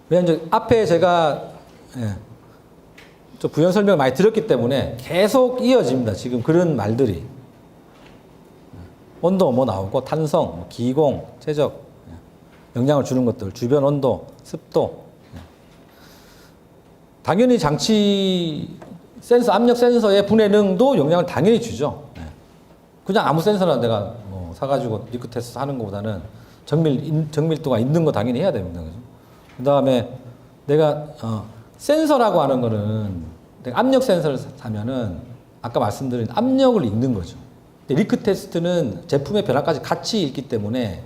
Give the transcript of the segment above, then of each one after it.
왜냐면 이제 앞에 제가 좀 부연 설명을 많이 드렸기 때문에 계속 이어집니다. 지금 그런 말들이. 온도 뭐 나오고 탄성, 뭐 기공, 최적, 영향을 주는 것들, 주변 온도, 습도. 당연히 장치 센서, 압력 센서의 분해능도 영향을 당연히 주죠. 그냥 아무 센서나 내가 뭐 사가지고 리크 테스트 하는 것보다는 정밀도가 있는 거 당연히 해야 됩니다. 그 다음에 내가 센서라고 하는 거는 내가 압력 센서를 사면은 아까 말씀드린 압력을 읽는 거죠. 근데 리크 테스트는 제품의 변화까지 같이 읽기 때문에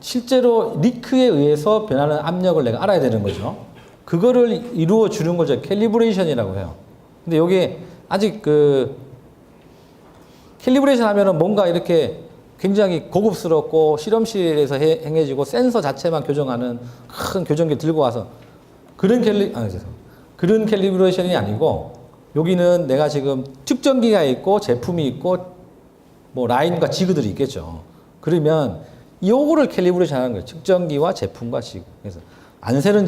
실제로 리크에 의해서 변하는 압력을 내가 알아야 되는 거죠. 그거를 이루어 주는 걸 캘리브레이션이라고 해요. 근데 여기 아직 캘리브레이션 하면은 뭔가 이렇게 굉장히 고급스럽고 실험실에서 행해지고 센서 자체만 교정하는 큰 교정기 들고 와서 그런 캘리브레이션이 아니고 여기는 내가 지금 측정기가 있고 제품이 있고 뭐 라인과 지그들이 있겠죠. 그러면 요거를 캘리브레이션 하는 거예요. 측정기와 제품과 지그. 그래서 안 새는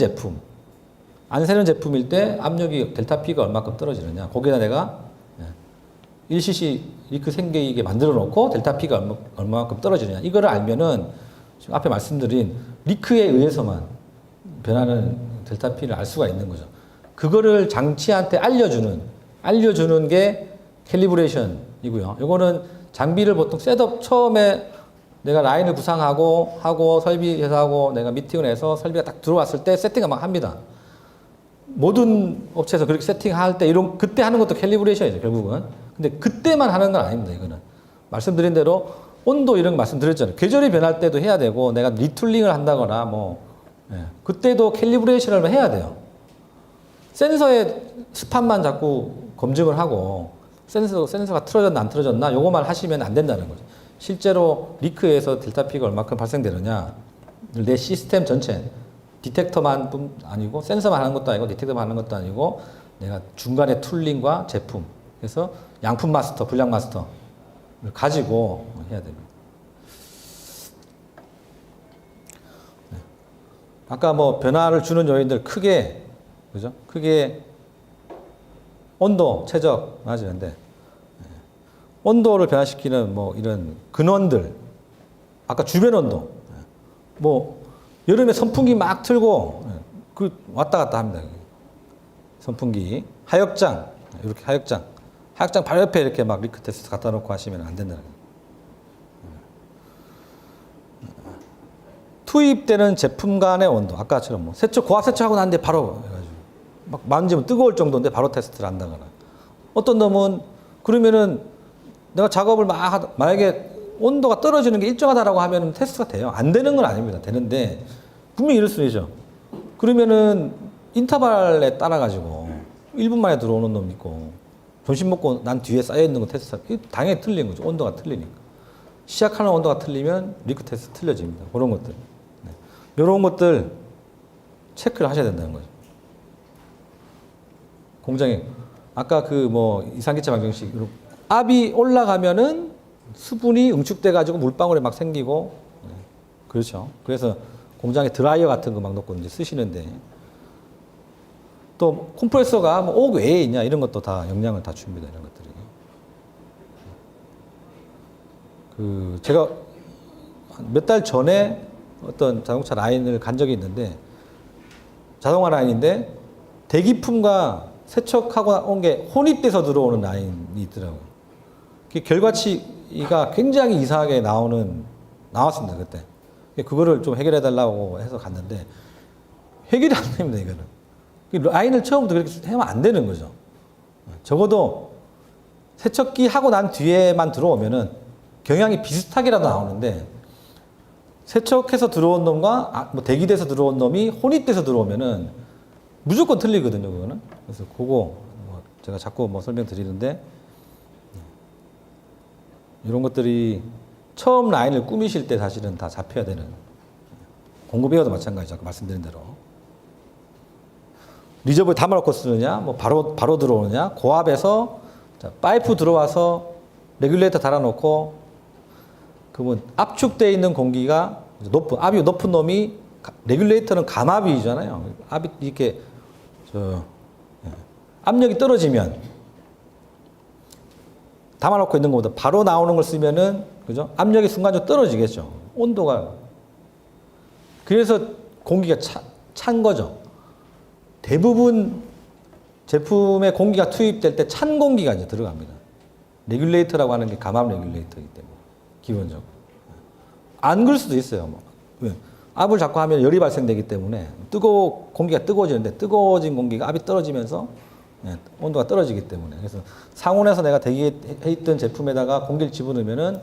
제품일 때 압력이 델타 P가 얼마큼 떨어지느냐. 거기다 내가 1cc 리크 생기게 만들어 놓고 델타 P가 얼마만큼 떨어지느냐. 이거를 알면은 지금 앞에 말씀드린 리크에 의해서만 변하는 델타 P를 알 수가 있는 거죠. 그거를 장치한테 알려주는 게 캘리브레이션이고요. 요거는 장비를 보통 셋업 처음에 내가 라인을 구상하고 설비해서 하고 내가 미팅을 해서 설비가 딱 들어왔을 때 세팅을 막 합니다. 모든 업체에서 그렇게 세팅할 때 그때 하는 것도 캘리브레이션이죠, 결국은. 근데 그때만 하는 건 아닙니다, 이거는. 말씀드린 대로 온도 이런 거 말씀드렸잖아요. 계절이 변할 때도 해야 되고 내가 리툴링을 한다거나 그때도 캘리브레이션을 해야 돼요. 센서의 스팟만 자꾸 검증을 하고 센서가 틀어졌나 안 틀어졌나 요거만 하시면 안 된다는 거죠. 실제로 리크에서 델타 P가 얼마큼 발생되느냐 내 시스템 전체 디텍터만 아니고 센서만 하는 것도 아니고 디텍터만 하는 것도 아니고 내가 중간에 툴링과 제품 그래서 양품 마스터, 분량 마스터를 가지고 해야 됩니다. 아까 뭐 변화를 주는 요인들 크게 그죠? 크게 온도, 최적 맞아요. 근데 온도를 변화시키는 뭐 이런 근원들 아까 주변 온도 뭐 여름에 선풍기 막 틀고 왔다 갔다 합니다. 선풍기 하역장 이렇게 하역장 바로 옆에 이렇게 막 리크 테스트 갖다 놓고 하시면 안 된다는 거예요. 투입되는 제품 간의 온도 아까처럼 뭐 세척 고압 세척하고 난데 바로 해가지고 막 만지면 뜨거울 정도인데 바로 테스트를 한다거나 어떤 놈은 그러면은 내가 작업을 만약에 온도가 떨어지는 게 일정하다라고 하면 테스트가 돼요. 안 되는 건 아닙니다. 되는데 분명히 이럴 수 있죠. 그러면은 인터벌에 따라 가지고 1분 만에 들어오는 놈 있고 점심 먹고 난 뒤에 쌓여 있는 거 테스트 당연히 틀린 거죠. 온도가 틀리니까. 시작하는 온도가 틀리면 리크 테스트 틀려집니다. 그런 것들. 이런 것들 체크를 하셔야 된다는 거죠. 공장에 아까 그 뭐 이산기체 방정식 압이 올라가면은 수분이 응축돼 가지고 물방울이 막 생기고 그렇죠. 그래서 공장에 드라이어 같은 거 막 넣고 이제 쓰시는데 또 컴프레서가 뭐 옥 외에 있냐 이런 것도 다 영향을 다 줍니다. 이런 것들이. 제가 몇 달 전에 어떤 자동차 라인을 간 적이 있는데 자동화 라인인데 대기품과 세척하고 온 게 혼입돼서 들어오는 라인이 있더라고요. 결과치가 굉장히 이상하게 나왔습니다, 그때. 그거를 좀 해결해 달라고 해서 갔는데 해결이 안 됩니다, 이거는. 라인을 처음부터 그렇게 하면 안 되는 거죠. 적어도 세척기 하고 난 뒤에만 들어오면은 경향이 비슷하게라도 나오는데 세척해서 들어온 놈과 뭐 대기돼서 들어온 놈이 혼입돼서 들어오면은 무조건 틀리거든요, 그거는. 그래서 그거 제가 자꾸 뭐 설명드리는데 이런 것들이 처음 라인을 꾸미실 때 사실은 다 잡혀야 되는 공급이어도 마찬가지죠. 아까 말씀드린 대로. 리저브에 담아놓고 쓰느냐, 뭐 바로 들어오느냐, 고압에서 파이프 들어와서 레귤레이터 달아놓고 그러면 압축되어 있는 공기가 압이 높은 놈이 레귤레이터는 감압이잖아요. 압이 이렇게 압력이 떨어지면 담아놓고 있는 것보다 바로 나오는 걸 쓰면은 그죠? 압력이 순간적으로 떨어지겠죠. 온도가. 그래서 공기가 찬 거죠. 대부분 제품에 공기가 투입될 때 찬 공기가 이제 들어갑니다. 레귤레이터라고 하는 게 감압 레귤레이터이기 때문에 기본적으로. 안 그럴 수도 있어요. 뭐. 왜? 압을 자꾸 하면 열이 발생되기 때문에 공기가 뜨거워지는데 뜨거워진 공기가 압이 떨어지면서 온도가 떨어지기 때문에. 그래서 상온에서 내가 대기해 있던 제품에다가 공기를 집어넣으면은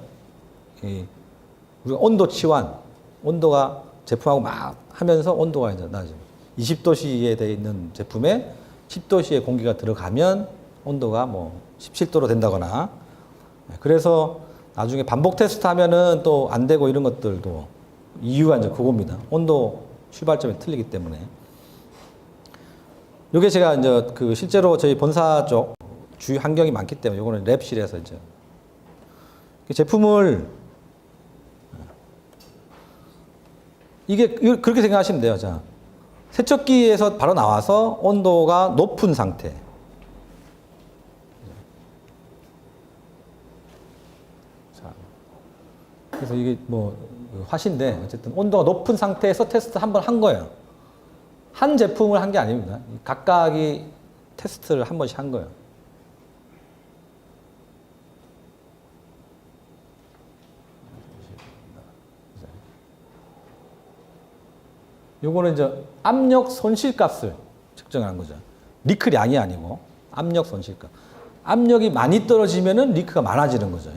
우리가 온도 치환, 온도가 제품하고 막 하면서 온도가 이제 낮아요. 20도씨에 되어 있는 제품에 10도씨의 공기가 들어가면 온도가 뭐 17도로 된다거나. 그래서 나중에 반복 테스트 하면은 또 안 되고 이런 것들도 이유가 이제 그겁니다. 온도 출발점이 틀리기 때문에. 요게 제가 이제 그 실제로 저희 본사 쪽 주위 환경이 많기 때문에 요거는 랩실에서 이제 제품을 이게 그렇게 생각하시면 돼요. 자, 세척기에서 바로 나와서 온도가 높은 상태. 자, 그래서 이게 뭐 화신데 어쨌든 온도가 높은 상태에서 테스트 한번 한 거예요. 한 제품을 한 게 아닙니다. 각각이 테스트를 한 번씩 한 거예요. 요거는 이제 압력 손실값을 측정하는 거죠. 리크량이 아니고 압력 손실값. 압력이 많이 떨어지면은 리크가 많아지는 거죠.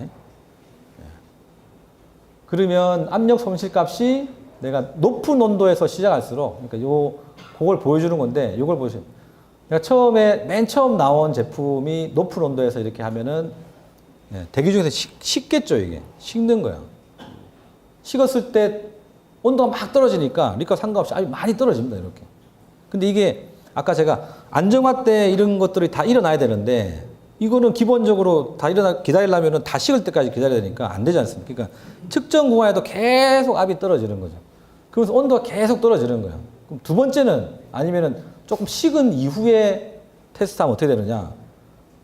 그러면 압력 손실값이 내가 높은 온도에서 시작할수록, 그러니까 그걸 보여주는 건데, 요걸 보시면. 내가 맨 처음 나온 제품이 높은 온도에서 이렇게 하면은, 대기 중에서 식겠죠, 이게. 식는 거야. 식었을 때 온도가 막 떨어지니까 리크가 상관없이 아주 많이 떨어집니다, 이렇게. 근데 이게 아까 제가 안정화 때 이런 것들이 다 일어나야 되는데, 이거는 기본적으로 다 기다리려면 다 식을 때까지 기다려야 되니까 안 되지 않습니까? 그러니까 측정 구간에도 계속 압이 떨어지는 거죠. 그러면서 온도가 계속 떨어지는 거예요. 그럼 두 번째는 아니면은 조금 식은 이후에 테스트하면 어떻게 되느냐?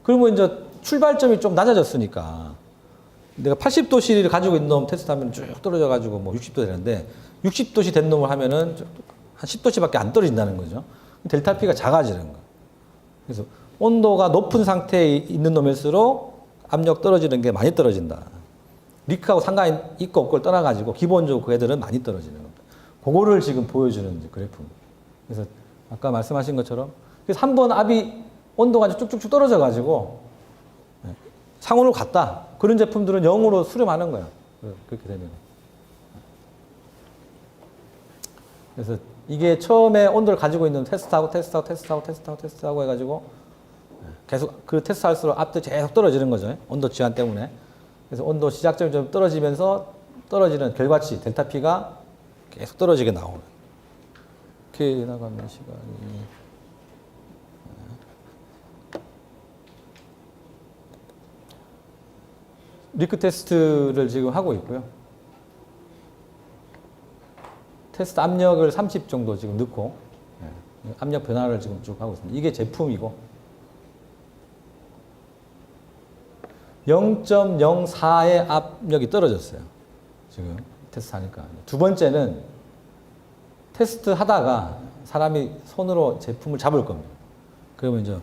그러면 이제 출발점이 좀 낮아졌으니까 내가 80도씨를 가지고 있는 놈 테스트하면 쭉 떨어져가지고 뭐 60도 되는데 60도씨 된 놈을 하면은 한 10도씨밖에 안 떨어진다는 거죠. 델타 P가 작아지는 거예요. 그래서 온도가 높은 상태에 있는 놈일수록 압력 떨어지는 게 많이 떨어진다. 리크하고 상관이 있고 없고를 떠나가지고 기본적으로 그 애들은 많이 떨어지는 겁니다. 그거를 지금 보여주는 그래프입니다. 그래서 아까 말씀하신 것처럼 그래서 한 번 압이 온도가 쭉쭉쭉 떨어져가지고 상온으로 갔다. 그런 제품들은 0으로 수렴하는 거야. 그렇게 되면. 그래서 이게 처음에 온도를 가지고 있는 테스트하고 해가지고 계속 그 테스트 할수록 압도 계속 떨어지는 거죠. 온도 지환 때문에. 그래서 온도 시작점이 좀 떨어지면서 떨어지는 결과치, 델타 P가 계속 떨어지게 나오는. 이렇게 나가면 시간이. 리크 테스트를 지금 하고 있고요. 테스트 압력을 30 정도 지금 넣고, 압력 변화를 지금 쭉 하고 있습니다. 이게 제품이고, 0.04의 압력이 떨어졌어요. 지금 테스트 하니까. 두 번째는 테스트 하다가 사람이 손으로 제품을 잡을 겁니다. 그러면 이제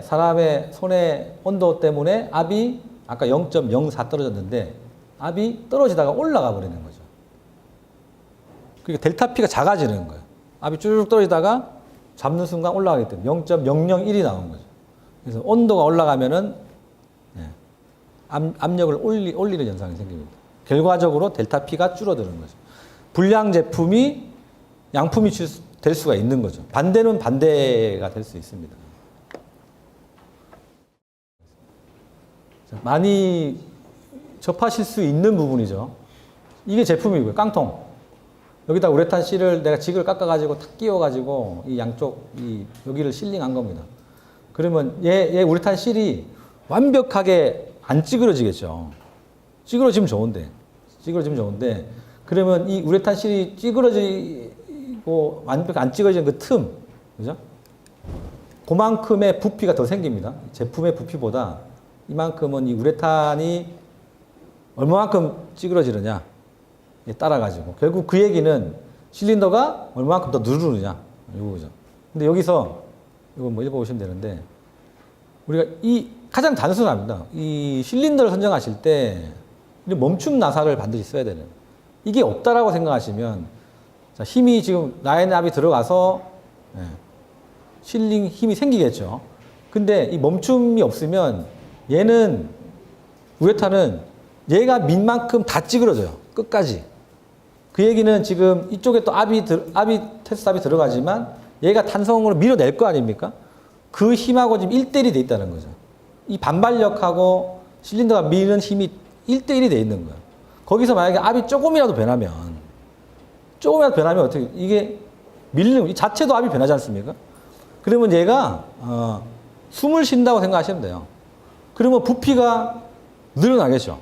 사람의 손의 온도 때문에 압이 아까 0.04 떨어졌는데 압이 떨어지다가 올라가 버리는 거죠. 그러니까 델타 P가 작아지는 거예요. 압이 쭉 떨어지다가 잡는 순간 올라가기 때문에 0.001이 나온 거죠. 그래서 온도가 올라가면은 압력을 올리는 현상이 생깁니다. 결과적으로 델타 P가 줄어드는 거죠. 불량 제품이 양품이 될 수가 있는 거죠. 반대는 반대가 될 수 있습니다. 많이 접하실 수 있는 부분이죠. 이게 제품이고요. 깡통. 여기다 우레탄 C를 내가 직을 깎아가지고 탁 끼워가지고 이 양쪽 여기를 실링한 겁니다. 그러면 얘 우레탄 C이 완벽하게 안 찌그러지겠죠. 찌그러지면 좋은데 그러면 이 우레탄 실이 찌그러질 완벽히 안 찍어진 그 틈, 그죠? 그만큼의 부피가 더 생깁니다. 제품의 부피보다 이만큼은 이 우레탄이 얼마만큼 찌그러지느냐 따라가지고 결국 그 얘기는 실린더가 얼마만큼 더 누르느냐 이거죠. 근데 여기서 이거 뭐 읽어보시면 되는데 우리가 이 가장 단순합니다. 이 실린더를 선정하실 때 멈춤 나사를 반드시 써야 되는. 이게 없다라고 생각하시면 자, 힘이 지금 라인압이 들어가서 실링 힘이 생기겠죠. 근데 이 멈춤이 없으면 얘는 우레탄은 얘가 민 만큼 다 찌그러져요. 끝까지. 그 얘기는 지금 이쪽에 또 테스트 압이 들어가지만 얘가 탄성으로 밀어낼 거 아닙니까? 그 힘하고 지금 1대1이 돼 있다는 거죠. 이 반발력하고 실린더가 미는 힘이 1대1이 돼 있는 거예요. 거기서 만약에 압이 조금이라도 변하면 어떻게, 이게 밀리는, 이 자체도 압이 변하지 않습니까? 그러면 얘가, 숨을 쉰다고 생각하시면 돼요. 그러면 부피가 늘어나겠죠.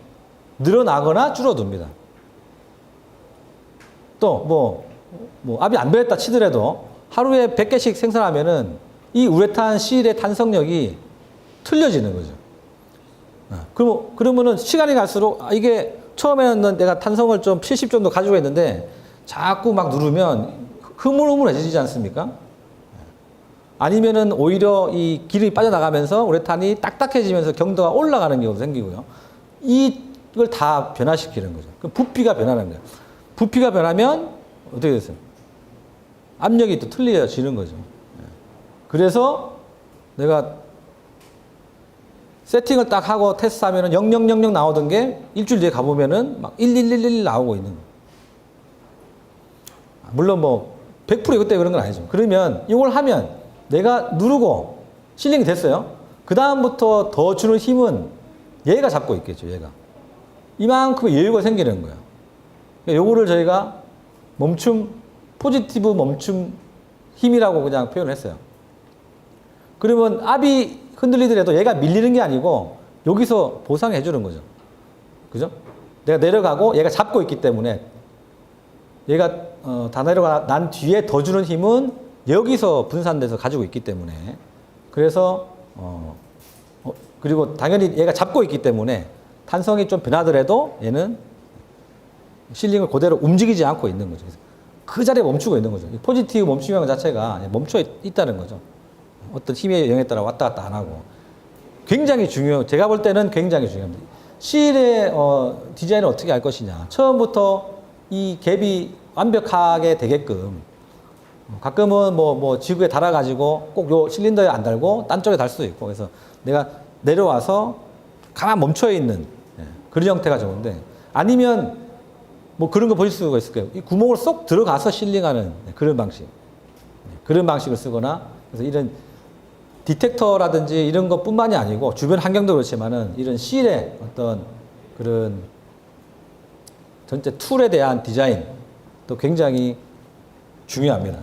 늘어나거나 줄어듭니다. 또, 압이 안 변했다 치더라도 하루에 100개씩 생산하면은 이 우레탄 실의 탄성력이 틀려지는 거죠. 그러면은 시간이 갈수록 이게 처음에는 내가 탄성을 좀 70 정도 가지고 있는데 자꾸 막 누르면 흐물흐물해지지 않습니까? 아니면은 오히려 이 기름이 빠져나가면서 우레탄이 딱딱해지면서 경도가 올라가는 경우도 생기고요. 이걸 다 변화시키는 거죠. 그 부피가 변하는 거예요. 부피가 변하면 어떻게 됐어요? 압력이 또 틀려지는 거죠. 그래서 내가 세팅을 딱 하고 테스트하면은 0000 나오던 게 일주일 뒤에 가보면은 막 1111 나오고 있는 거예요. 물론 뭐 100% 그때 그런 건 아니죠. 그러면 이걸 하면 내가 누르고 실링이 됐어요. 그 다음부터 더 주는 힘은 얘가 잡고 있겠죠. 얘가 이만큼의 여유가 생기는 거예요. 요거를 저희가 포지티브 멈춤 힘이라고 그냥 표현을 했어요. 그러면 압이 흔들리더라도 얘가 밀리는 게 아니고 여기서 보상해 주는 거죠. 그죠? 내가 내려가고 얘가 잡고 있기 때문에 얘가 다 내려가 난 뒤에 더 주는 힘은 여기서 분산돼서 가지고 있기 때문에 그래서 그리고 당연히 얘가 잡고 있기 때문에 탄성이 좀 변하더라도 얘는 실링을 그대로 움직이지 않고 있는 거죠. 그 자리에 멈추고 있는 거죠. 포지티브 멈춤형 자체가 멈춰 있다는 거죠. 어떤 힘의 영향에 따라 왔다 갔다 안 하고. 굉장히 중요해요. 제가 볼 때는 굉장히 중요합니다. 실의 디자인을 어떻게 할 것이냐. 처음부터 이 갭이 완벽하게 되게끔 가끔은 뭐 지구에 달아가지고 꼭 요 실린더에 안 달고 딴 쪽에 달 수도 있고 그래서 내가 내려와서 가만 멈춰 있는 그런 형태가 좋은데 아니면 뭐 그런 거 보실 수가 있을 거예요. 이 구멍을 쏙 들어가서 실링하는 그런 방식. 그런 방식을 쓰거나 그래서 이런 디텍터라든지 이런 것뿐만이 아니고 주변 환경도 그렇지만은 이런 실의 어떤 그런 전체 툴에 대한 디자인도 굉장히 중요합니다.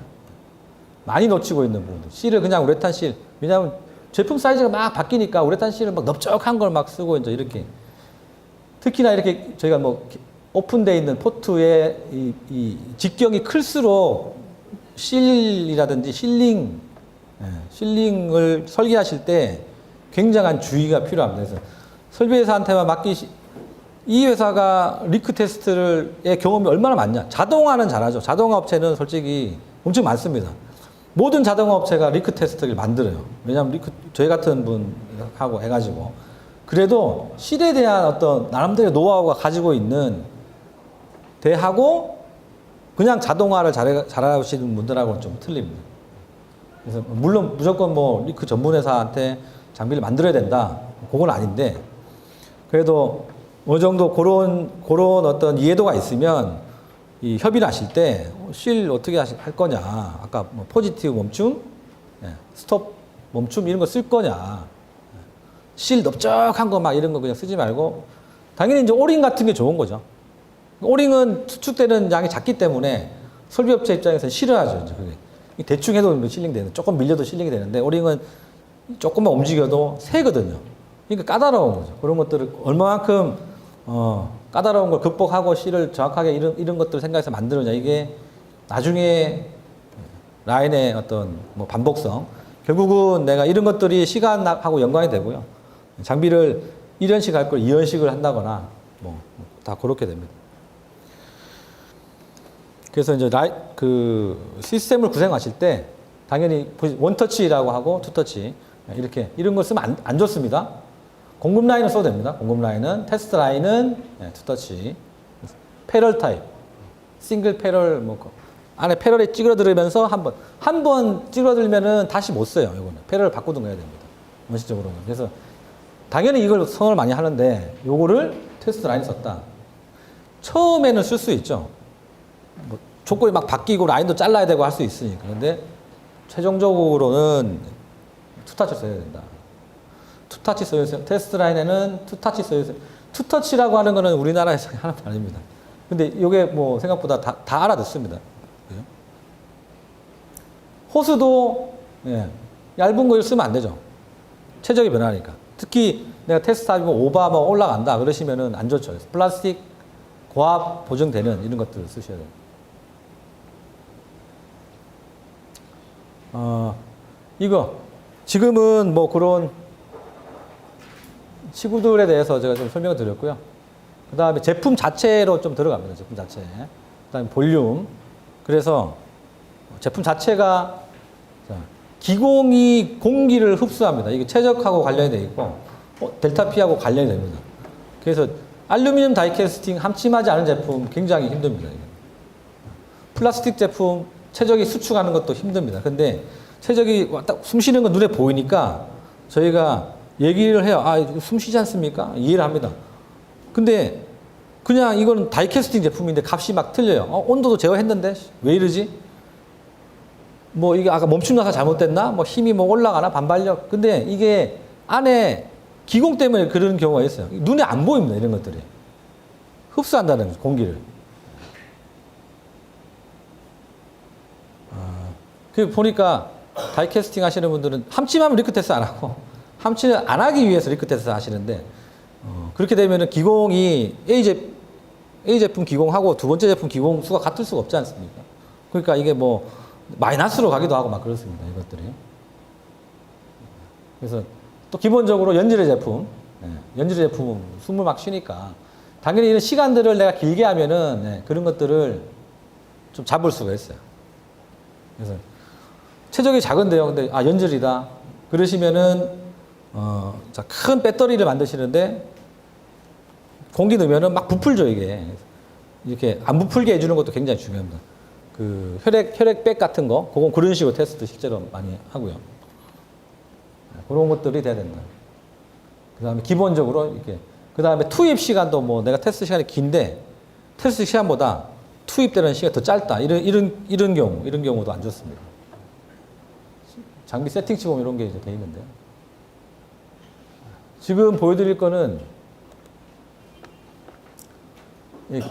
많이 놓치고 있는 부분들. 실을 그냥 우레탄 실. 왜냐하면 제품 사이즈가 막 바뀌니까 우레탄 실을 막 넓적한 걸 막 쓰고 이제 이렇게. 특히나 이렇게 저희가 뭐 오픈되어 있는 포트의 이 직경이 클수록 실이라든지 실링을 설계하실 때 굉장한 주의가 필요합니다. 그래서 설비회사한테만 이 회사가 리크 테스트의 경험이 얼마나 많냐. 자동화는 잘하죠. 자동화 업체는 솔직히 엄청 많습니다. 모든 자동화 업체가 리크 테스트를 만들어요. 왜냐하면 저희 같은 분하고 해가지고. 그래도 실에 대한 어떤 나름대로 노하우가 가지고 있는 대하고 그냥 자동화를 잘하시는 분들하고는 좀 틀립니다. 그래서 물론 무조건 뭐 리크 전문 회사한테 장비를 만들어야 된다. 그건 아닌데 그래도 어느 정도 그런 어떤 이해도가 있으면 이 협의를 하실 때 실 어떻게 할 거냐. 아까 뭐 포지티브 멈춤, 스톱 멈춤 이런 거 쓸 거냐. 실 넓적한 거 막 이런 거 그냥 쓰지 말고 당연히 이제 오링 같은 게 좋은 거죠. 오링은 수축되는 양이 작기 때문에 설비업체 입장에서는 싫어하죠. 이제 그게. 대충 해도 실링 되는, 조금 밀려도 실링이 되는데 오링은 조금만 움직여도 새거든요. 그러니까 까다로운 거죠. 그런 것들을 얼마만큼 까다로운 걸 극복하고 실을 정확하게 이런 것들을 생각해서 만들었냐. 이게 나중에 라인의 어떤 뭐 반복성. 결국은 내가 이런 것들이 시간하고 연관이 되고요. 장비를 1연식 할 걸 2연식을 한다거나 뭐 다 그렇게 됩니다. 그래서 이제 그 시스템을 구성하실 때 당연히 원터치라고 하고 투터치 이렇게 이런 걸 쓰면 안 좋습니다. 공급 라인을 써도 됩니다. 공급 라인은 테스트 라인은 투터치, 패럴 타입, 싱글 패럴 뭐 안에 패럴에 찌그러들으면서 한 번 찌그러들면은 다시 못 써요. 이거는 패럴을 바꾸든가 해야 됩니다. 원칙적으로는. 그래서 당연히 이걸 선호를 많이 하는데 요거를 테스트 라인에 썼다. 처음에는 쓸 수 있죠. 뭐 조건이 막 바뀌고 라인도 잘라야 되고 할 수 있으니까. 근데 최종적으로는 투타치 써야 된다. 투타치 써야 돼요. 테스트 라인에는 투타치 써야 돼요. 투터치라고 하는 거는 우리나라에서 하는 말 아닙니다. 근데 이게 뭐 생각보다 다 알아듣습니다. 호스도 얇은 걸 쓰면 안 되죠. 최적의 변화니까. 특히 내가 테스트하고 오버 뭐 올라간다 그러시면은 안 좋죠. 플라스틱 고압 보정되는 이런 것들을 쓰셔야 돼요. 이거 지금은 뭐 그런 치구들에 대해서 제가 좀 설명을 드렸고요. 그 다음에 제품 자체로 좀 들어갑니다. 제품 자체. 그 다음에 볼륨. 그래서 제품 자체가 기공이 공기를 흡수합니다. 이게 최적하고 관련이 되어 있고 델타 P하고 관련이 됩니다. 그래서 알루미늄 다이캐스팅 함침하지 않은 제품 굉장히 힘듭니다. 이게. 플라스틱 제품 최적이 수축하는 것도 힘듭니다. 근데 최적이 숨 쉬는 건 눈에 보이니까 저희가 얘기를 해요. 아, 숨 쉬지 않습니까? 이해를 합니다. 근데 그냥 이건 다이캐스팅 제품인데 값이 막 틀려요. 온도도 제어했는데 왜 이러지? 뭐 이게 아까 멈춤 나서 잘못됐나? 뭐 힘이 뭐 올라가나? 반발력? 근데 이게 안에 기공 때문에 그런 경우가 있어요. 눈에 안 보입니다. 이런 것들이. 흡수한다는 거죠, 공기를. 그 보니까 다이캐스팅 하시는 분들은 함침하면 리크 테스트 안 하고 함침을 안 하기 위해서 리크 테스트 하시는데 그렇게 되면은 기공이 A 제품 기공하고 두 번째 제품 기공 수가 같을 수가 없지 않습니까? 그러니까 이게 뭐 마이너스로 가기도 하고 막 그렇습니다. 이것들이. 그래서 또 기본적으로 연질의 제품, 연질의 제품은 숨을 막 쉬니까 당연히 이런 시간들을 내가 길게 하면은 그런 것들을 좀 잡을 수가 있어요. 그래서 체적이 작은데요. 근데 연질이다. 그러시면은 자, 큰 배터리를 만드시는데 공기 넣으면은 막 부풀죠 이게. 이렇게 안 부풀게 해주는 것도 굉장히 중요합니다. 그 혈액백 같은 거, 그건 그런 식으로 테스트 실제로 많이 하고요. 그런 것들이 돼야 된다. 그 다음에 기본적으로 이렇게. 그 다음에 투입 시간도 뭐 내가 테스트 시간이 긴데 테스트 시간보다 투입되는 시간이 더 짧다. 이런 경우도 안 좋습니다. 장비 세팅치 보면 이런 게 이제 돼 있는데요. 지금 보여드릴 거는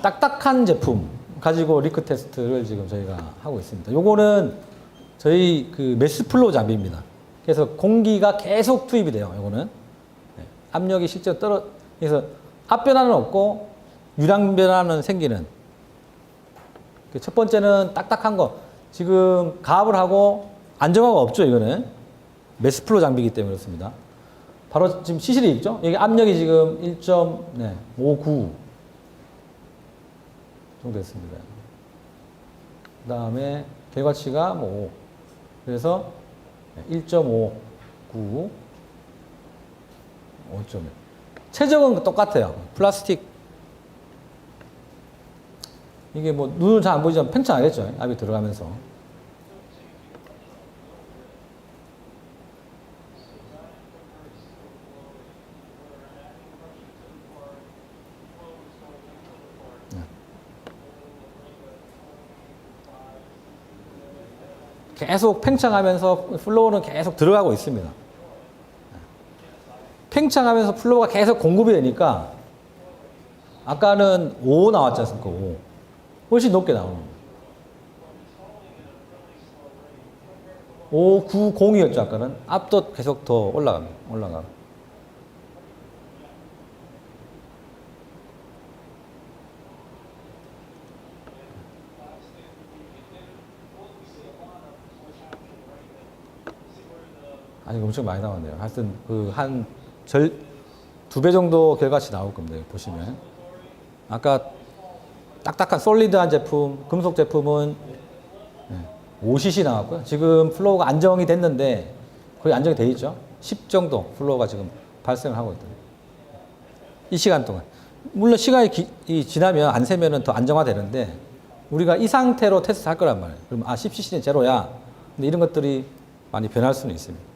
딱딱한 제품 가지고 리크 테스트를 지금 저희가 하고 있습니다. 요거는 저희 그 매스플로우 장비입니다. 그래서 공기가 계속 투입이 돼요. 요거는 압력이 실제로 그래서 앞 변화는 없고 유량 변화는 생기는. 첫 번째는 딱딱한 거. 지금 가압을 하고 안정화가 없죠. 이거는 매스플로우 장비이기 때문에 그렇습니다. 바로 지금 시실이 있죠. 여기 압력이 지금 1.59 정도 됐습니다. 그 다음에 결과치가 뭐 5. 그래서 1.59, 5.1. 최적은 똑같아요. 플라스틱. 이게 뭐 눈은 잘 안 보이지만 팽창하겠죠. 압이 들어가면서. 계속 팽창하면서 플로우는 계속 들어가고 있습니다. 팽창하면서 플로우가 계속 공급이 되니까 아까는 5 나왔지 않습니까? 5. 훨씬 높게 나오는 거예요. 5, 9, 0이었죠, 아까는. 앞도 계속 더 올라가. 아니 엄청 많이 나왔네요. 하여튼 그 한 2배 정도 결과치 나올 겁니다. 여기 보시면 아까 딱딱한 솔리드한 제품, 금속 제품은 5cc 나왔고요. 지금 플로우가 안정이 됐는데 거의 안정이 돼 있죠. 10 정도 플로우가 지금 발생을 하고 있거든요. 이 시간 동안. 물론 시간이 지나면 안 세면은 더 안정화되는데 우리가 이 상태로 테스트 할 거란 말이에요. 그럼 10cc는 제로야. 근데 이런 것들이 많이 변할 수는 있습니다.